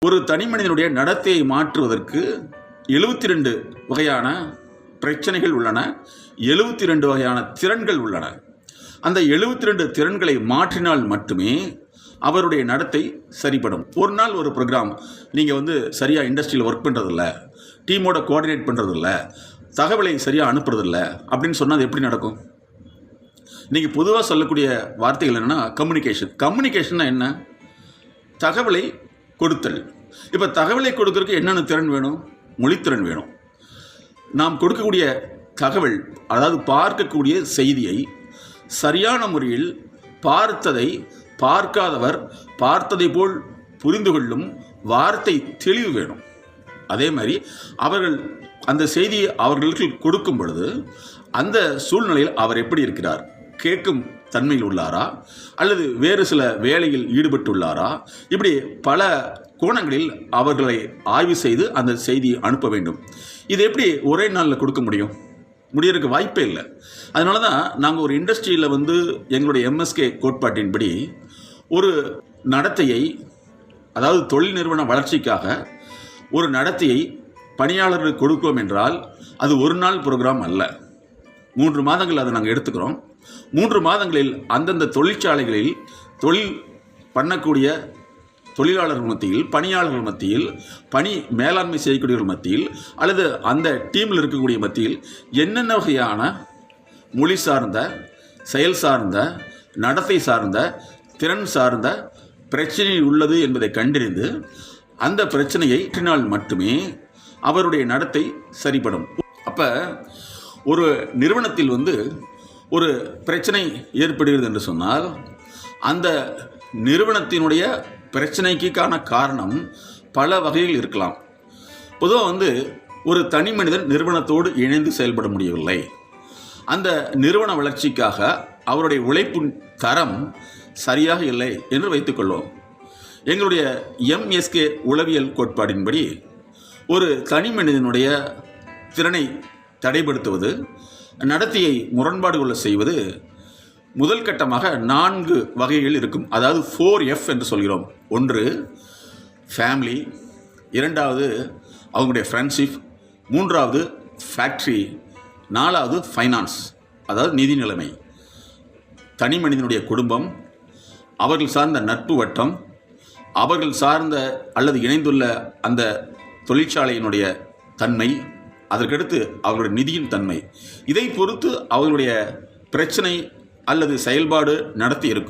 ஒரு தனி மனிதனுடைய நடத்தையை மாற்றுவதற்கு 72 வகையான பிரச்சனைகள் உள்ளன, 72 வகையான திறன்கள் உள்ளன. அந்த 72 திறன்களை மாற்றினால் மட்டுமே அவருடைய நடத்தை சரிப்படும். ஒரு நாள் ஒரு ப்ரோக்ராம் நீங்கள் சரியாக இண்டஸ்ட்ரியில் ஒர்க் பண்ணுறதில்ல, டீமோட கோஆர்டினேட் பண்ணுறதில்ல, தகவலை சரியாக அனுப்புறதில்ல அப்படின்னு சொன்னால் அது எப்படி நடக்கும்? நீங்கள் பொதுவாக சொல்லக்கூடிய வார்த்தைகள் என்னென்னா கம்யூனிகேஷன்னா என்ன? தகவலை கொடுத்தல். இப்போ தகவலை கொடுக்கறதுக்கு என்னென்ன திறன் வேணும்? மொழித்திறன் வேணும். நாம் கொடுக்கக்கூடிய தகவல், அதாவது பார்க்கக்கூடிய செய்தியை சரியான முறையில் பார்த்ததை பார்க்காதவர் பார்த்ததை போல் புரிந்து கொள்ளும் வார்த்தை தெளிவு வேணும். அதே மாதிரி அவர்கள் அந்த செய்தியை அவர்களுக்கு கொடுக்கும் பொழுது அந்த சூழ்நிலையில் அவர் எப்படி இருக்கிறார், கேட்கும் தன்மையில் உள்ளாரா அல்லது வேறு சில வேலையில் ஈடுபட்டுள்ளாரா, இப்படி பல கோணங்களில் அவர்களை ஆய்வு செய்து அந்த செய்தியை அனுப்ப வேண்டும். இது எப்படி ஒரே நாளில் கொடுக்க முடியறதுக்கு வாய்ப்பே இல்லை. அதனால தான் நாங்கள் ஒரு இண்டஸ்ட்ரியில் எங்களுடைய எம்எஸ்கே கோட்பாட்டின்படி ஒரு நடத்தையை, அதாவது தொழில் நிறுவன வளர்ச்சிக்காக ஒரு நடத்தையை பணியாளர்களுக்கு கொடுக்கிறோம் என்றால் அது ஒரு நாள் ப்ரோக்ராம் அல்ல, 3 மாதங்கள் அதை நாங்கள் எடுத்துக்கிறோம். 3 மாதங்களில் அந்தந்த தொழிற்சாலைகளில் தொழில் பண்ணக்கூடிய தொழிலாளர்கள் மத்தியில், பணியாளர்கள் மத்தியில், பணி மேலாண்மை செய்யக்கூடியவர்கள் மத்தியில் அல்லது அந்த டீமில் இருக்கக்கூடிய மத்தியில் என்னென்ன வகையான மொழி சார்ந்த, செயல் சார்ந்த, நடத்தை சார்ந்த, திறன் சார்ந்த பிரச்சனை உள்ளது என்பதை கண்டறிந்து அந்த பிரச்சனையை மாற்றினால் மட்டுமே அவருடைய நடத்தை சரிப்படும். அப்போ ஒரு நிறுவனத்தில் ஒரு பிரச்சனை ஏற்படுகிறது என்று சொன்னால் அந்த நிறுவனத்தினுடைய பிரச்சனைக்கான காரணம் பல வகையில் இருக்கலாம். பொதுவாக ஒரு தனி மனிதன் நிறுவனத்தோடு இணைந்து செயல்பட முடியவில்லை, அந்த நிறுவன வளர்ச்சிக்காக அவருடைய உழைப்பு தரம் சரியாக இல்லை என்று வைத்துக்கொள்வோம். எங்களுடைய எம்எஸ்கே உளவியல் கோட்பாடின்படி ஒரு தனி மனிதனுடைய திறனை தடைப்படுத்துவது, நடத்தையை முரண்பாடு கொள்ள செய்வது முதல் கட்டமாக 4 வகைகள் இருக்கும். அதாவது 4F என்று சொல்கிறோம். 1 ஃபேமிலி, 2வது அவங்களுடைய ஃப்ரெண்ட்ஷிப், 3வது ஃபேக்ட்ரி, 4வது ஃபைனான்ஸ், அதாவது நிதி நிலைமை. தனி மனிதனுடைய குடும்பம், அவர்கள் சார்ந்த நட்பு வட்டம், அவர்கள் சார்ந்த அல்லது இணைந்துள்ள அந்த தொழிற்சாலையினுடைய தன்மை, அதற்கடுத்து அவர்களுடைய நிதியின் தன்மை, இதை பொறுத்து அவர்களுடைய பிரச்சனை அல்லது செயல்பாடு நடத்தி இருக்கும்.